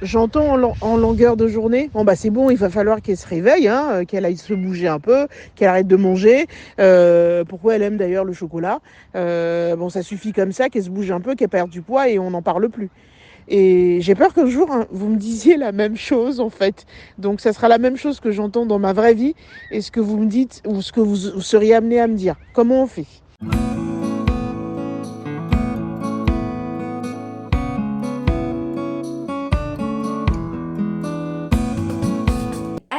J'entends en longueur de journée, bon bah c'est bon, il va falloir qu'elle se réveille, hein, qu'elle aille se bouger un peu, qu'elle arrête de manger. Pourquoi elle aime d'ailleurs le chocolat. Bon, ça suffit comme ça, qu'elle se bouge un peu, qu'elle perde du poids et on n'en parle plus. Et j'ai peur qu'un jour, hein, vous me disiez la même chose en fait. Donc ça sera la même chose que j'entends dans ma vraie vie et ce que vous me dites ou ce que vous seriez amené à me dire. Comment on fait?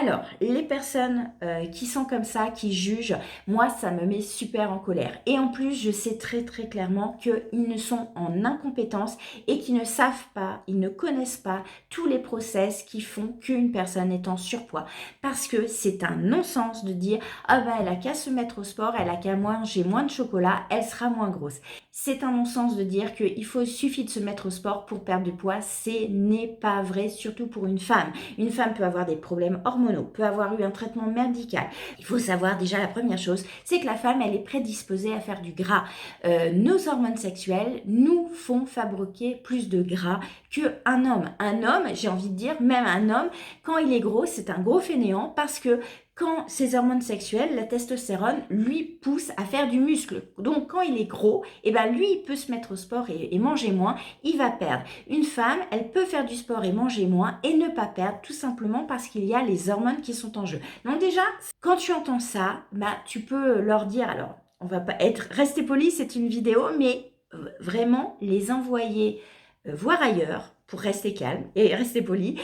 Alors, les personnes qui sont comme ça, qui jugent, moi, ça me met super en colère. Et en plus, je sais très très clairement qu'ils ne sont en incompétence et qu'ils ne savent pas, ils ne connaissent pas tous les process qui font qu'une personne est en surpoids. Parce que c'est un non-sens de dire « Ah ben, elle a qu'à se mettre au sport, elle a qu'à manger moins de chocolat, elle sera moins grosse ». C'est un non-sens de dire suffit de se mettre au sport pour perdre du poids. Ce n'est pas vrai, surtout pour une femme. Une femme peut avoir des problèmes hormonaux, peut avoir eu un traitement médical. Il faut savoir déjà la première chose, c'est que la femme, elle est prédisposée à faire du gras. Nos hormones sexuelles nous font fabriquer plus de gras qu'un homme. Un homme, j'ai envie de dire, même un homme, quand il est gros, c'est un gros fainéant parce que quand ses hormones sexuelles, la testostérone, lui pousse à faire du muscle. Donc quand il est gros, eh ben lui, il peut se mettre au sport et manger moins, il va perdre. Une femme, elle peut faire du sport et manger moins et ne pas perdre, tout simplement parce qu'il y a les hormones qui sont en jeu. Donc déjà, quand tu entends ça, bah, tu peux leur dire, alors, on va pas rester poli, c'est une vidéo, mais vraiment les envoyer voir ailleurs pour rester calme et rester poli,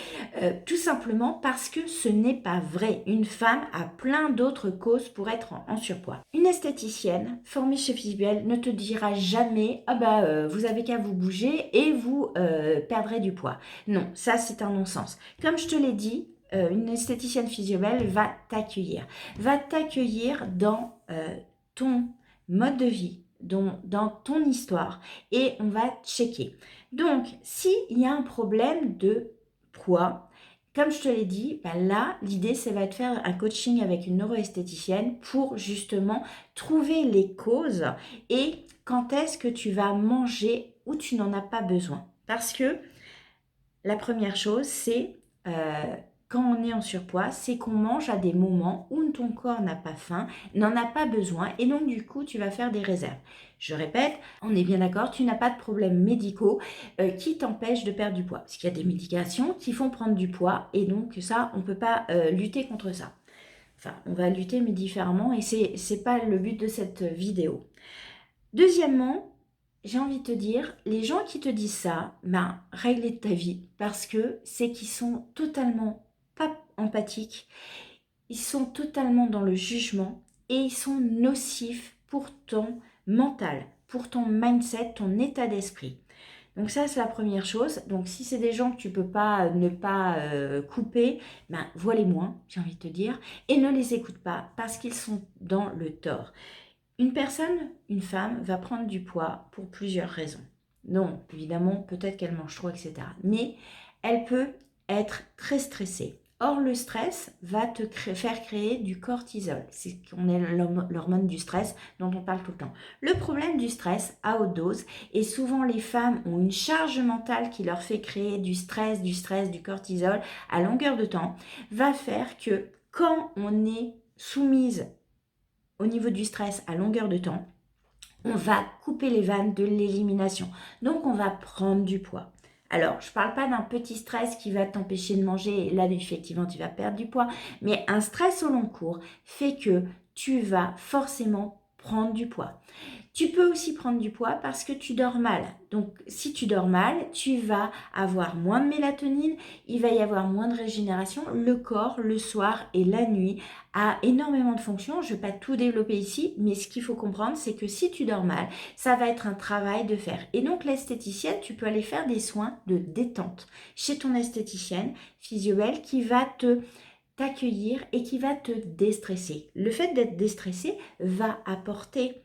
tout simplement parce que ce n'est pas vrai. Une femme a plein d'autres causes pour être en surpoids. Une esthéticienne formée chez Physibelle ne te dira jamais « Ah bah vous avez qu'à vous bouger et vous perdrez du poids ». Non, ça c'est un non-sens. Comme je te l'ai dit, une esthéticienne Physiobelle va t'accueillir. Va t'accueillir dans ton mode de vie, dans ton histoire et on va checker. Donc, s'il y a un problème de poids, comme je te l'ai dit, bah là, l'idée, c'est va te faire un coaching avec une neuroesthéticienne pour justement trouver les causes et quand est-ce que tu vas manger où tu n'en as pas besoin. Parce que la première chose, c'est quand on est en surpoids, c'est qu'on mange à des moments où ton corps n'a pas faim, n'en a pas besoin et donc du coup, tu vas faire des réserves. Je répète, on est bien d'accord, tu n'as pas de problèmes médicaux qui t'empêchent de perdre du poids. Parce qu'il y a des médications qui font prendre du poids et donc ça, on ne peut pas lutter contre ça. Enfin, on va lutter mais différemment et c'est pas le but de cette vidéo. Deuxièmement, j'ai envie de te dire, les gens qui te disent ça, ben, règle ta vie parce que c'est qu'ils sont totalement pas empathiques, ils sont totalement dans le jugement et ils sont nocifs pour ton mental, pour ton mindset, ton état d'esprit. Donc ça, c'est la première chose. Donc si c'est des gens que tu peux pas ne pas couper, ben vois-les moins, j'ai envie de te dire, et ne les écoute pas parce qu'ils sont dans le tort. Une personne, une femme, va prendre du poids pour plusieurs raisons. Non, évidemment, peut-être qu'elle mange trop, etc. Mais elle peut être très stressée. Or, le stress va te faire créer du cortisol. C'est qu'on est l'hormone du stress dont on parle tout le temps. Le problème du stress à haute dose, et souvent les femmes ont une charge mentale qui leur fait créer du stress, du cortisol à longueur de temps, va faire que quand on est soumise au niveau du stress à longueur de temps, on va couper les vannes de l'élimination. Donc, on va prendre du poids. Alors, je ne parle pas d'un petit stress qui va t'empêcher de manger, et là, effectivement, tu vas perdre du poids, mais un stress au long cours fait que tu vas forcément prendre du poids. Tu peux aussi prendre du poids parce que tu dors mal. Donc, si tu dors mal, tu vas avoir moins de mélatonine, il va y avoir moins de régénération. Le corps, le soir et la nuit, a énormément de fonctions. Je ne vais pas tout développer ici, mais ce qu'il faut comprendre, c'est que si tu dors mal, ça va être un travail de faire. Et donc, l'esthéticienne, tu peux aller faire des soins de détente chez ton esthéticienne physiobelle qui va t'accueillir et qui va te déstresser. Le fait d'être déstressé va apporter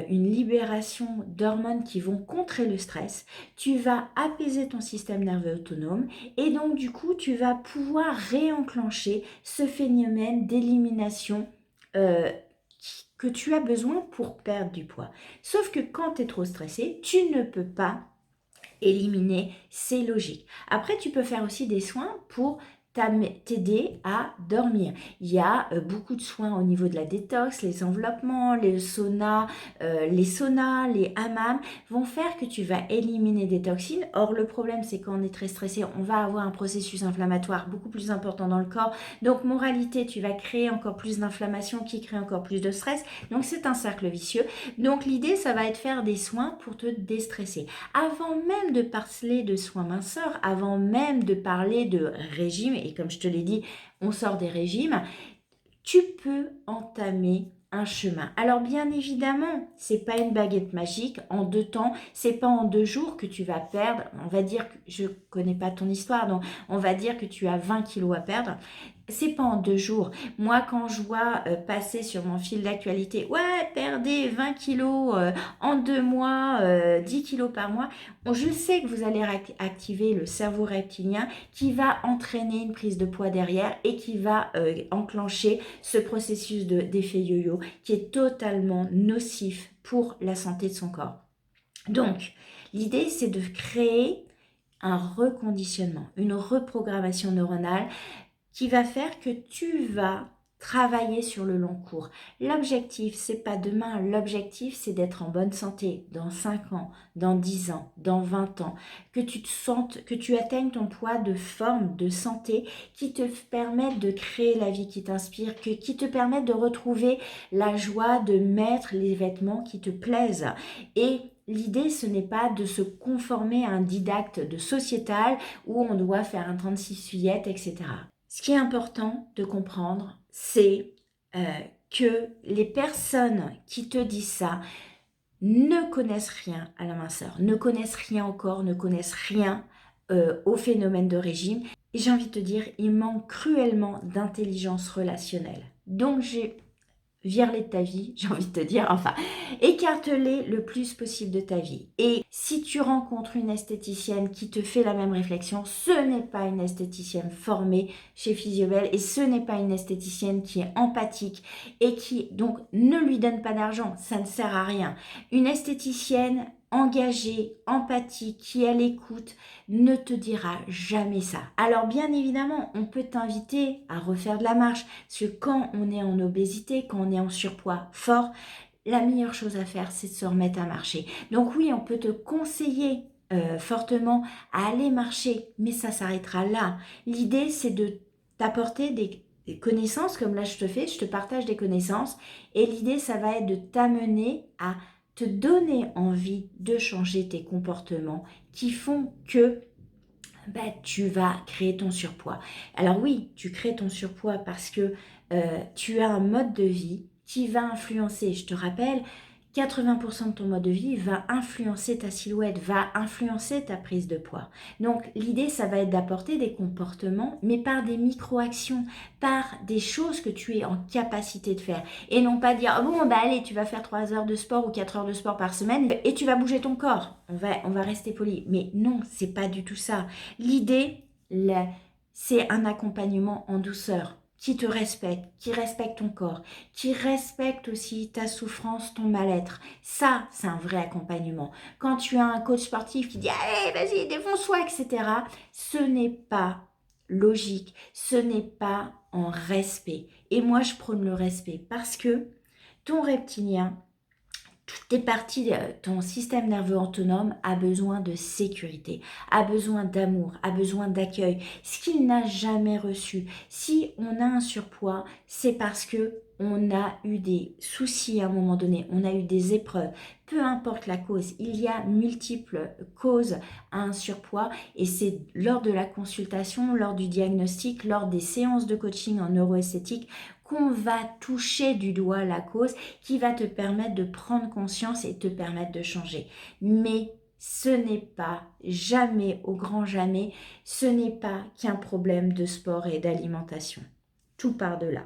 une libération d'hormones qui vont contrer le stress, tu vas apaiser ton système nerveux autonome et donc du coup tu vas pouvoir réenclencher ce phénomène d'élimination que tu as besoin pour perdre du poids. Sauf que quand tu es trop stressé, tu ne peux pas éliminer, c'est logique. Après, tu peux faire aussi des soins pour t'aider à dormir. Il y a beaucoup de soins au niveau de la détox, les enveloppements, les saunas, les hammams vont faire que tu vas éliminer des toxines. Or, le problème, c'est quand on est très stressé, on va avoir un processus inflammatoire beaucoup plus important dans le corps. Donc, moralité, tu vas créer encore plus d'inflammation qui crée encore plus de stress. Donc, c'est un cercle vicieux. Donc, l'idée, ça va être faire des soins pour te déstresser. Avant même de parler de soins minceurs, avant même de parler de régime, et comme je te l'ai dit, on sort des régimes, tu peux entamer un chemin. Alors bien évidemment, c'est pas une baguette magique en 2 temps, c'est pas en 2 jours que tu vas perdre, on va dire que je connais pas ton histoire, donc on va dire que tu as 20 kilos à perdre. C'est pas en 2 jours. Moi, quand je vois passer sur mon fil d'actualité, ouais, perdez 20 kilos en 2 mois, 10 kilos par mois, je sais que vous allez activer le cerveau reptilien qui va entraîner une prise de poids derrière et qui va enclencher ce processus d'effet yo-yo qui est totalement nocif pour la santé de son corps. Donc, l'idée, c'est de créer un reconditionnement, une reprogrammation neuronale qui va faire que tu vas travailler sur le long cours. L'objectif, c'est pas demain, l'objectif, c'est d'être en bonne santé dans 5 ans, dans 10 ans, dans 20 ans, que tu te sentes, que tu atteignes ton poids de forme, de santé, qui te permette de créer la vie qui t'inspire, qui te permette de retrouver la joie de mettre les vêtements qui te plaisent. Et l'idée, ce n'est pas de se conformer à un didacte de sociétal où on doit faire un 36 fillettes, etc. Ce qui est important de comprendre, c'est que les personnes qui te disent ça ne connaissent rien à la minceur, ne connaissent rien au corps, ne connaissent rien au phénomène de régime. Et j'ai envie de te dire, il manque cruellement d'intelligence relationnelle. Donc vire-les de ta vie, j'ai envie de te dire, enfin, écarte-les le plus possible de ta vie. Et si tu rencontres une esthéticienne qui te fait la même réflexion, ce n'est pas une esthéticienne formée chez Physiobel et ce n'est pas une esthéticienne qui est empathique et qui, donc, ne lui donne pas d'argent, ça ne sert à rien. Une esthéticienne engagée, empathique, qui à l'écoute, ne te dira jamais ça. Alors bien évidemment, on peut t'inviter à refaire de la marche, parce que quand on est en obésité, quand on est en surpoids fort, la meilleure chose à faire, c'est de se remettre à marcher. Donc oui, on peut te conseiller fortement à aller marcher, mais ça s'arrêtera là. L'idée, c'est de t'apporter des connaissances, comme là je te partage des connaissances, et l'idée, ça va être de t'amener à te donner envie de changer tes comportements qui font que tu vas créer ton surpoids. Alors oui, tu crées ton surpoids parce que tu as un mode de vie qui va influencer, je te rappelle, 80% de ton mode de vie va influencer ta silhouette, va influencer ta prise de poids. Donc l'idée, ça va être d'apporter des comportements, mais par des micro-actions, par des choses que tu es en capacité de faire. Et non pas dire, oh bon, allez, tu vas faire 3 heures de sport ou 4 heures de sport par semaine et tu vas bouger ton corps. On va rester poli. Mais non, c'est pas du tout ça. L'idée, c'est un accompagnement en douceur qui te respecte, qui respecte ton corps, qui respecte aussi ta souffrance, ton mal-être. Ça, c'est un vrai accompagnement. Quand tu as un coach sportif qui dit « Allez, vas-y, défonce-toi », etc., ce n'est pas logique, ce n'est pas en respect. Et moi, je prône le respect parce que ton reptilien, toutes tes parties, ton système nerveux autonome a besoin de sécurité, a besoin d'amour, a besoin d'accueil, ce qu'il n'a jamais reçu. Si on a un surpoids, c'est parce que on a eu des soucis à un moment donné, on a eu des épreuves, peu importe la cause, il y a multiples causes à un surpoids et c'est lors de la consultation, lors du diagnostic, lors des séances de coaching en neuroesthétique qu'on va toucher du doigt la cause qui va te permettre de prendre conscience et te permettre de changer. Mais ce n'est pas jamais, au grand jamais, ce n'est pas qu'un problème de sport et d'alimentation. Tout part de là.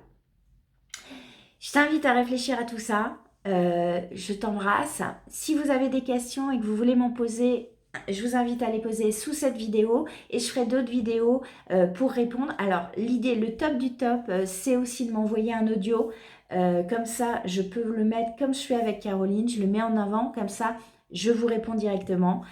Je t'invite à réfléchir à tout ça. Je t'embrasse. Si vous avez des questions et que vous voulez m'en poser, je vous invite à les poser sous cette vidéo et je ferai d'autres vidéos pour répondre. Alors l'idée, le top du top, c'est aussi de m'envoyer un audio. Comme ça, je peux le mettre comme je fais avec Caroline. Je le mets en avant, comme ça, je vous réponds directement.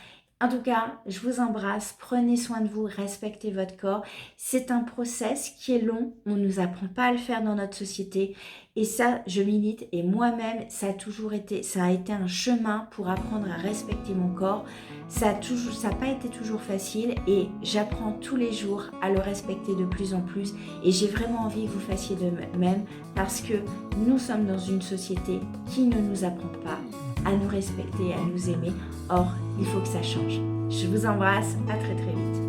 En tout cas, je vous embrasse, prenez soin de vous, respectez votre corps. C'est un process qui est long, on ne nous apprend pas à le faire dans notre société. Et ça, je milite et moi-même, ça a été un chemin pour apprendre à respecter mon corps. Ça n'a pas été toujours facile et j'apprends tous les jours à le respecter de plus en plus. Et j'ai vraiment envie que vous fassiez de même parce que nous sommes dans une société qui ne nous apprend pas à nous respecter, à nous aimer. Or, il faut que ça change. Je vous embrasse, à très très vite.